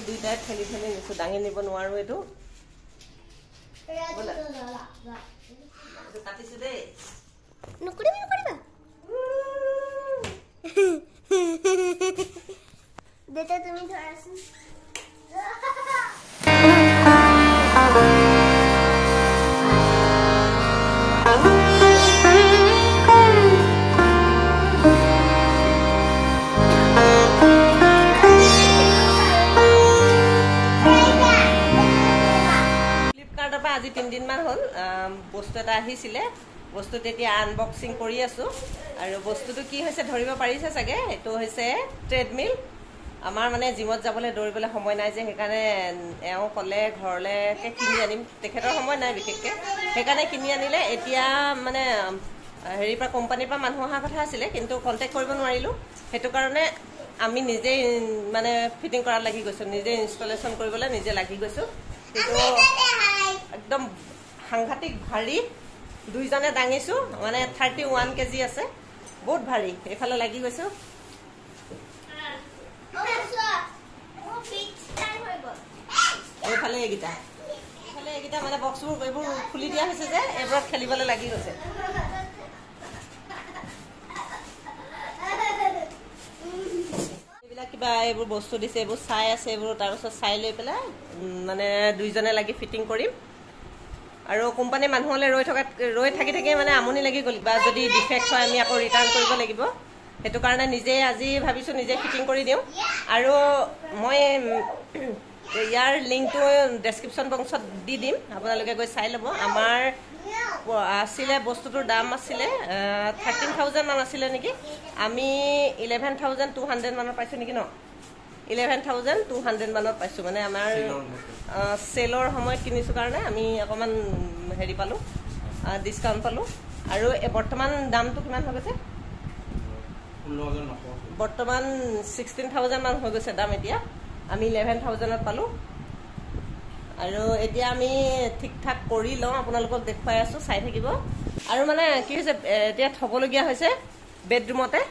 দুইটাই ঠেলি ঠেলি নিছো দাঙি নিব নোৱাৰো এটো কাটিছো দেই নকৰিবা নকৰিবা দেতা তুমি ধৰাচোন আজি 3 দিন মান হল বস্তু এটা আহিছিলে বস্তু তেতিয়া আনবক্সিং কৰি আছো আৰু বস্তুটো কি হৈছে ধৰিব পাৰিছে চাগে এটো হৈছে ট্ৰেডমিল আমাৰ মানে জিমত যাবলৈ দৌৰিবলৈ সময় নাই যে সেইকাৰণে এও কলে ঘৰলে কিনি আনিম তেখেতৰ সময় নাই বিশেষকে সেইকাৰণে কিনি আনিলে এতিয়া মানে হেৰি পৰা কোম্পানীৰ পৰা মানুহ অহা কথা আছিল কিন্তু কন্টাক্ট কৰিব নোৱাৰিলো হেতু কাৰণে আমি নিজে মানে ফিটিং কৰা লাগি গৈছো নিজে ইনষ্টলেশন কৰিবলৈ নিজে লাগি গৈছো কিন্তু একদম সাংঘাতিক ভাৰী দুইজনে দাঙিছো মানে 31 কেজি আছে বহুত ভাৰী এফালে লাগি গৈছো এফালে এগিটা মানে বক্সবোৰ এইবোৰ খুলি দিয়া হৈছে যে এবাৰত খেলিবলৈ লাগি গৈছে এইবিলাক কিবা এইবোৰ বস্তু দিছে এইবোৰ চাই আছে এইবোৰ তাৰ পিছত চাই লৈ পেলাই মানে দুইজনে লাগি ফিটিং কৰিম আৰু কোম্পানী মানুহলে ৰৈ থাকি মানে আমনি লাগি গল বা যদি ডিফেক্ট হয় আমি আকৌ ৰিটাৰ্ণ কৰিব লাগিব হেতু কাৰণে নিজে আজি ভাবিছো নিজে ফিটিং কৰি দিও আৰু মই ইয়াৰ লিংকটো ডেসক্ৰিপচন বক্সত দি দিম আপোনালোকে গৈ চাই লব আমাৰ আসিলে বস্তুটোৰ দাম আসিলে 13000 মান আসিলে নেকি আমি 11200 মানৰ পাইছো নেকি ন 11200 মানত পাইছো মানে আমাৰ সেলৰ সময়ত কিনিছো কাৰণে আমি অকমান হেৰি পালো ডিসকাউন্ট পালো আৰু বৰ্তমান দামটো কিমান হৈ গৈছে 16900 বৰ্তমান 16000 মান হৈ গৈছে দাম এতিয়া আমি 11000 ত পালো আৰু এতিয়া আমি ঠিক ঠাক কৰি লওঁ আপোনালোকক দেখুৱাই আছো চাই থাকিব আৰু মানে কি হৈছে এতিয়া থবলগিয়া হৈছে বেডৰুমতে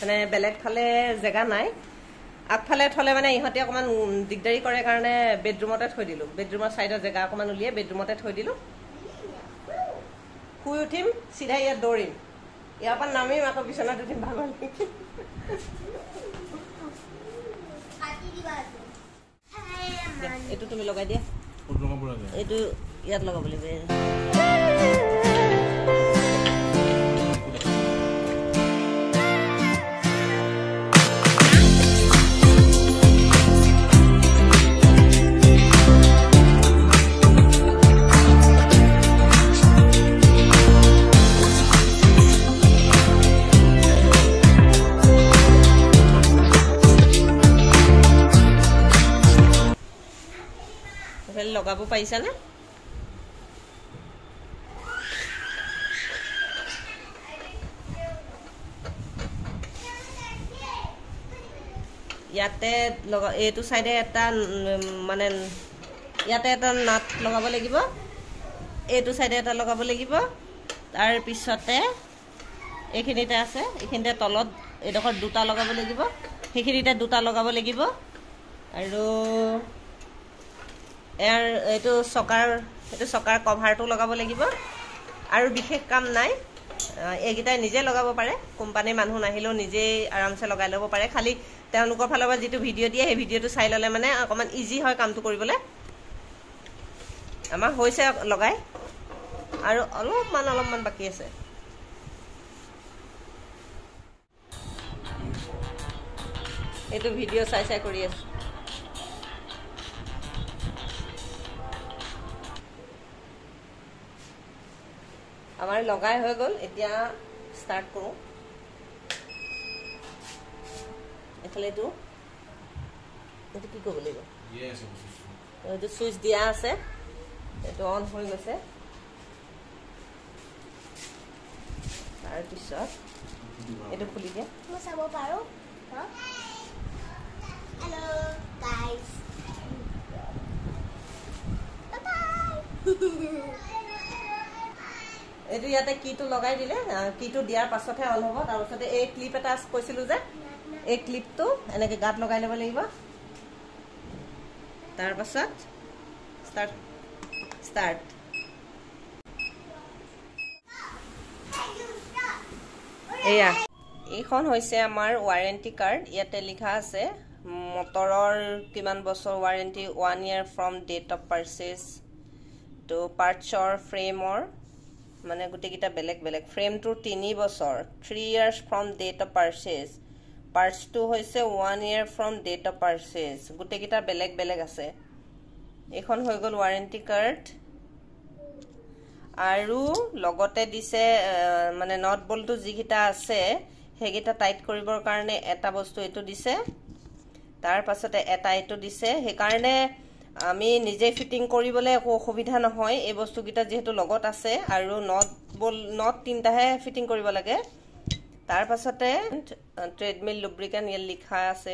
মানে বেলেগ ফালে জায়গা নাই আগফালে থলে মানে ইহতে অকমান দিগদাৰি কৰে কাৰণে বেডৰুমতে থৈ দিলো বেডৰুমৰ সাইডৰ জায়গা অকমান উলিয়ে বেডৰুমতে থৈ দিলো শুই উঠিম সিধা ইয়াত দৌৰিম ইয়াৰ পৰা নামিম আকৌ বিছনাত উঠিম ভাগৰ এটো তুমি লগাই দিয়া এটো ইয়াত লগাব লাগিব লগাব পাইছা না ইয়াতে এইটো সাইডে এটা মানে ইয়াতে এটা নাট লগাব লাগিব এইটো সাইডে এটা লগাব লাগিব তাৰ পিছতে এইখিনিতে আছে এইখিনিতে তলত এডখৰ দুটা লগাব লাগিব সেইখিনিতে দুটা লগাব লাগিব আৰু এৰ এটো সকাৰ কভাৰটো লগাব লাগিব আৰু বিশেষ কাম নাই এগিটা নিজে লগাব পাৰে কোম্পানীৰ মানুহ নাহিলেও নিজে আৰামসে লগাই লব পাৰে খালি তেওঁলোকৰ ফালৰ পৰা যেটো ভিডিও দিয়ে সেই ভিডিওটো চাই ললে মানে অকমান ইজি হয় কামটো কৰিবলৈ আমাৰ হৈছে লগাই আৰু অলপমান বাকি আছে এটো ভিডিও চাই কৰি আছে আমাৰ লগাই হৈ গল এতিয়া স্টাৰ্ট কৰো এফালে তো এটো কি কৰিব লাগিব এটো সুইচ দিয়া আছে এটো অন হৈ গৈছে তাৰ পিছত এটো খুলি দিয়া মই চাব পাৰো হেল্ল গাইস এটো ইয়াতে কিটো লগাই দিলে কিটো দিয়াৰ পাছতহে অন হ'ব তাৰ পাছতে এই ক্লিপ এটা কৈছিলো যে এই ক্লিপটো এনেকে গাত লগাই লব লাগিব তাৰ পাছত ষ্টাৰ্ট এয়া এইখন হৈছে আমাৰ ৱাৰেণ্টি কাৰ্ড ইয়াতে লিখা আছে মটৰৰ কিমান বছৰ warranty 1 year from date of purchase তো পাৰ্টছৰ ফ্ৰেমৰ মানে গোটেইকেইটা বেলেগ বেলেগ ফ্ৰেমটোৰ 3 বছৰ 3 years from date of purchase পাৰ্টছটো হৈছে 1 year from date of purchase গোটেইকেইটা বেলেগ বেলেগ আছে এইখন হৈ গ'ল ৱাৰেণ্টি কাৰ্ড আৰু লগতে দিছে মানে নট বলটো যিকেইটা আছে সেইকেইটা টাইট কৰিবৰ কাৰণে এটা বস্তু এইটো দিছে তাৰ পাছতে এটা এইটো দিছে সেইকাৰণে আমি নিজে ফিটিং কৰিবলৈ একো অসুবিধা নহয় এই বস্তুকেইটা যেহেতু লগত আছে আৰু নট তিনটাহে ফিটিং কৰিব লাগে তাৰ পাছতে ট্ৰেডমিল লুব্ৰিকেন্ট ইয়াত লিখা আছে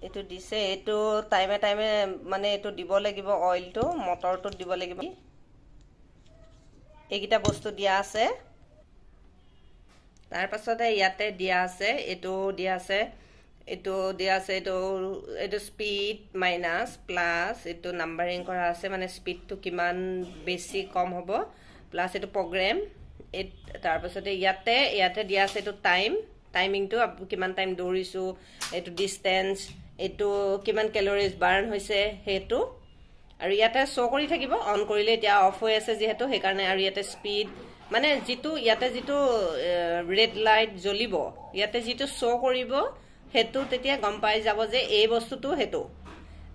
এইটো দিছে এইটো টাইমে টাইমে মানে এইটো দিব লাগিব অইলটো মটৰটো দিব লাগিব এইকেইটা বস্তু দিয়া আছে তাৰ পাছতে ইয়াতে দিয়া আছে এইটো দিয়া আছে এইটো স্পীড মাইনাস প্লাস এইটো নাম্বাৰিং কৰা আছে মানে স্পীডটো কিমান বেছি কম হ'ব প্লাস এইটো প্ৰগ্ৰাম তাৰ পাছতে ইয়াতে দিয়া আছে এইটো টাইমিংটো কিমান টাইম দৌৰিছো এইটো ডিসটেন্স এইটো কিমান ক্যালোৰিজ বাৰ্ন হৈছে হেতু আৰু ইয়াতে শো কৰি থাকিব অন কৰিলে এতিয়া অফ হৈ আছে যেহেতু হেকাৰণে আৰু ইয়াতে স্পীড মানে ইয়াতে যিটো ৰেড লাইট জ্বলিব ইয়াতে যিটো শো কৰিব হেতু তেতিয়া গম পাই যাব যে এই বস্তুটো হেতু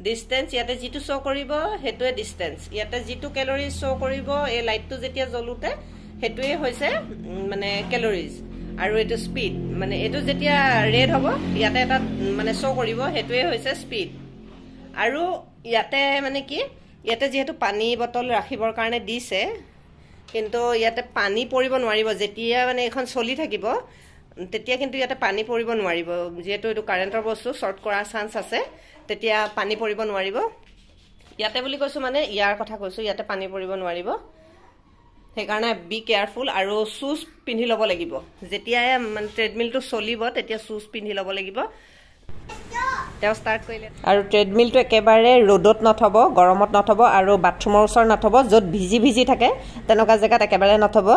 ডিসটেন্স ইয়াতে যিটো শো কৰিব হেতুৱে ডিসটেন্স ইয়াতে যিটো ক্যালোৰিজ শো কৰিব এই লাইটটো যেতিয়া জ্বলুতে হেতুৱে হৈছে মানে ক্যালোৰিজ আৰু এটো স্পীড মানে এটো যেতিয়া ৰেড হ'ব ইয়াতে এটা মানে শো কৰিব হেতুৱে হৈছে স্পীড আৰু ইয়াতে মানে কি ইয়াতে যেহেতু পানী বটল ৰাখিবৰ কাৰণে দিছে কিন্তু ইয়াতে পানী পৰিব নোৱাৰিব যেতিয়া মানে এখন চলি থাকিব তেতিয়া কিন্তু ইয়াতে পানী পৰিব নোৱাৰিব যেহেতু এটো কাৰেন্টৰ বস্তু শৰ্ট কৰা চান্স আছে তেতিয়া পানী পৰিব নোৱাৰিব ইয়াতে বুলি কৈছো মানে ইয়াৰ কথা কৈছো ইয়াতে পানী পৰিব নোৱাৰিব হেকাৰণে বি কেয়াৰফুল আৰু শুজ পিন্ধি লব লাগিব যেতিয়া মানে ট্ৰেডমিলটো চলিব তেতিয়া শুজ পিন্ধি লব লাগিব তেও স্টাৰ্ট কৰিলে আৰু ট্ৰেডমিলটো একেবাৰে ৰ'দত নথব গৰমত নথব আৰু বাথৰুমৰ ওচৰত নথব যত ভিজি থাকে তেনেকুৱা জেগাত একেবাৰে নথব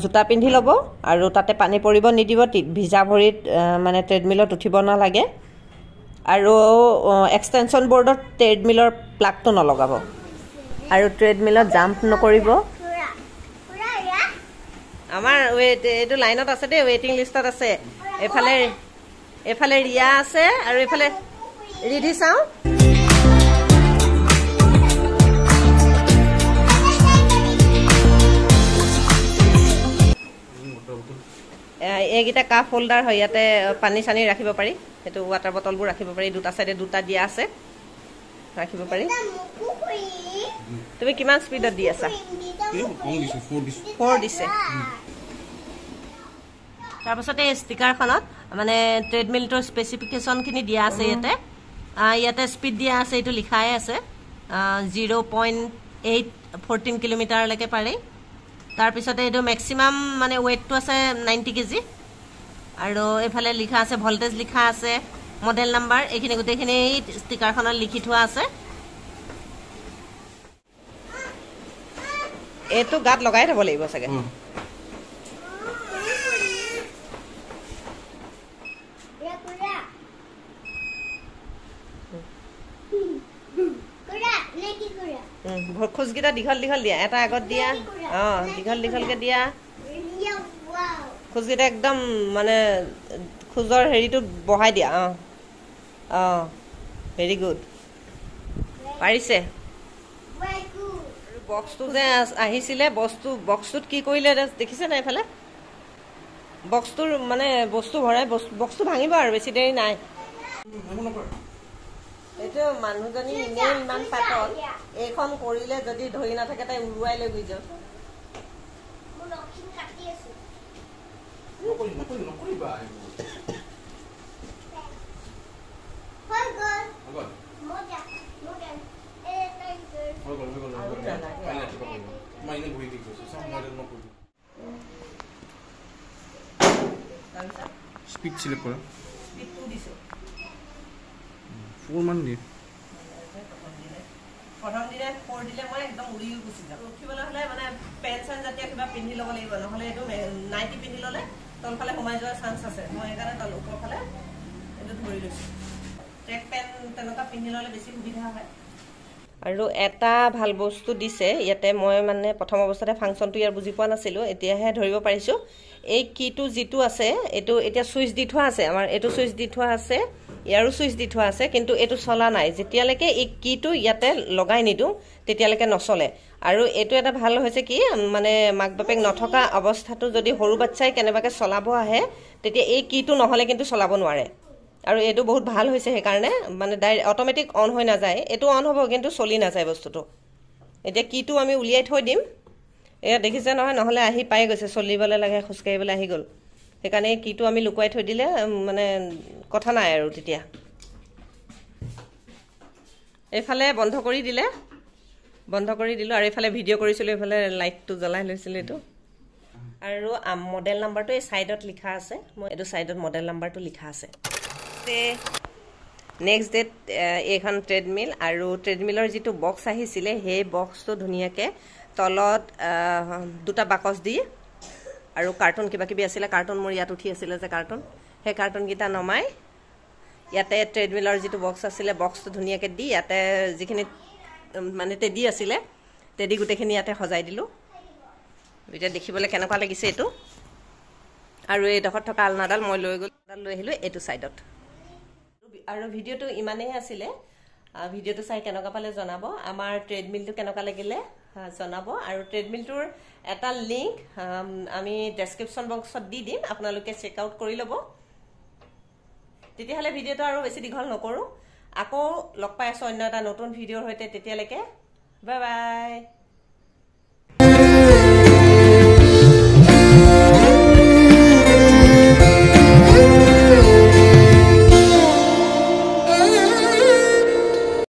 জুতা পিন্ধি লব আৰু তাতে পানী পৰিব নিদিব ভিজা ভৰিত মানে ট্ৰেডমিলত উঠিব নালাগে আৰু এক্সটেনশন বৰ্ডৰ ট্ৰেডমিলৰ প্লাগটো নলগাব আৰু ট্ৰেডমিলত জাম্প নকৰিব আমাৰ এইটো লাইনত আছে দে ৱেটিং লিষ্টত আছে এফালে ৰিয়া আছে আৰু এফালে ৰিধি চাও এইগিটা কাপ হোল্ডাৰ হয় ইয়াতে পানী চানি ৰাখিব পাৰি এটো ওয়াটাৰ বটলবোৰ ৰাখিব পাৰি দুটা সাইডে দুটা দিয়া আছে ৰাখিব পাৰি তুমি কিমান স্পীডত দি আছা 4 দিছে তাৰ পাছতে ষ্টিকাৰখনত মানে ট্ৰেডমিলটোৰ স্পেচিফিকেশনখিনি দিয়া আছে ইয়াতে স্পীড দিয়া আছে এটো লিখাই আছে 0.814 কিলোমিটাৰ লৈকে পাৰি তাৰ পিছতে এটো ম্যাক্সিমাম মানে ওয়েটটো আছে 90 কেজি আৰু এফালে লিখা আছে ভোল্টেজ লিখা আছে মডেল নাম্বাৰ এইখিনি গোটেইখিনি ষ্টিকাৰখনত লিখি থোৱা আছে এটো গাত লগাই থব লাগিব সাগে খুজগিটা দীঘল দিয়া এটা আগত দিয়া দীঘলকে দিয়া খুজগিটা একদম মানে খুজৰ হেৰিটো বহাই দিয়া ভেৰি গুড পাৰিছে বক্সটো যে আহিছিলে বক্সটোত কি কৰিলে দেখিছে না এফালে বক্সটোৰ মানে বস্তু ভৰাই বক্সটো ভাঙিব আৰু বেছি দেৰি নাই এটো মানুহজনী ইমান পাতল এইখন কৰিলে যদি ধৰি না থাকে তাই উৰুৱাই লৈ গৈ যাও মই লক্ষিন কাটি আছো নকৰি বা হৈ গল মজা এ মাইনে বহি দিছো সব মডেল নকৰি স্পিড সিলেক্ট কৰা স্পিড 2 দিছো অকণমান দিয়ে প্ৰথম দিনে ফ'ৰ দিলে মই একদম উৰি গুচি যাম উঠিবলৈ হ'লে মানে পেণ্ট চেণ্ট জাতীয় কিবা পিন্ধি ল'ব লাগিব নহ'লে এইটো নাইটি পিন্ধি ল'লে তলফালে সোমাই যোৱাৰ চান্স আছে মই সেইকাৰণে ওপৰফালে এইটো ধৰি লৈছোঁ ট্ৰেক পেণ্ট তেনেকুৱা পিন্ধি ল'লে বেছি সুবিধা হয় আৰু এটা ভাল বস্তু দিছে ইয়াতে মই মানে প্ৰথম অৱস্থাতে ফাংচনটো ইয়াৰ বুজি পোৱা নাছিলোঁ এতিয়াহে ধৰিব পাৰিছোঁ এই কিটো যিটো আছে এইটো এতিয়া চুইচ দি থোৱা আছে আমাৰ এইটো চুইচ দি থোৱা আছে ইয়াৰো চুইচ দি থোৱা আছে কিন্তু এইটো চলা নাই যেতিয়ালৈকে এই কিটো ইয়াতে লগাই নিদিওঁ তেতিয়ালৈকে নচলে আৰু এইটো এটা ভাল হৈছে কি মানে মাক বাপেক নথকা অৱস্থাটো যদি সৰু বাচ্চাই কেনেবাকৈ চলাব আহে তেতিয়া এই কিটো নহ'লে কিন্তু চলাব নোৱাৰে আৰু এইটো বহুত ভাল হৈছে সেইকাৰণে মানে অট'মেটিক অন হৈ নাযায় এইটো অন হ'ব কিন্তু চলি নাযায় বস্তুটো এতিয়া কিটো আমি উলিয়াই থৈ দিম এয়া দেখিছে নহয় নহ'লে আহি পাই গৈছে চলিবলৈ লাগে খোজকাঢ়িবলৈ আহি গ'ল সেইকাৰণে এই কিটো আমি লুকুৱাই থৈ দিলে মানে কথা নাই আৰু তেতিয়া এইফালে বন্ধ কৰি দিলোঁ আৰু এইফালে ভিডিঅ' কৰিছিলোঁ এইফালে লাইটটো জ্বলাই লৈছিলোঁ এইটো আৰু মডেল নাম্বাৰটো এই ছাইডত লিখা আছে মই এইটো ছাইডত মডেল নাম্বাৰটো লিখা আছে নেক্সট ডেট এইখন ট্ৰেডমিল আৰু ট্ৰেডমিলৰ যিটো বক্স আহিছিলে সেই বক্সটো ধুনীয়াকৈ তলত দুটা বাকচ দি আৰু কাৰ্টুন কিবা কিবি আছিলে কাৰ্টুন মোৰ ইয়াত উঠি আছিলে যে কাৰ্টুন সেই কাৰ্টুনকেইটা নমাই ইয়াতে ট্ৰেডমিলৰ যিটো বক্স আছিলে বক্সটো ধুনীয়াকৈ দি ইয়াতে যিখিনি মানে টেডি আছিলে টেডি গোটেইখিনি ইয়াতে সজাই দিলোঁ এতিয়া দেখিবলৈ কেনেকুৱা লাগিছে এইটো আৰু এইডোখৰত থকা আলনাডাল মই লৈ আহিলোঁ এইটো ছাইডত আৰু ভিডিঅ'টো ইমানেই আছিলে ভিডিঅ'টো চাই কেনেকুৱা পালে জনাব আমাৰ ট্ৰেডমিলটো কেনেকুৱা লাগিলে জনাব আৰু ট্ৰেডমিলটোৰ এটা লিংক আমি ডেছক্ৰিপশ্যন বক্সত দি দিম আপোনালোকে চেক আউট কৰি ল'ব তেতিয়াহ'লে ভিডিঅ'টো আৰু বেছি দীঘল নকৰোঁ আকৌ লগ পাই আছোঁ অন্য এটা নতুন ভিডিঅ'ৰ সৈতে তেতিয়ালৈকে বাই বাই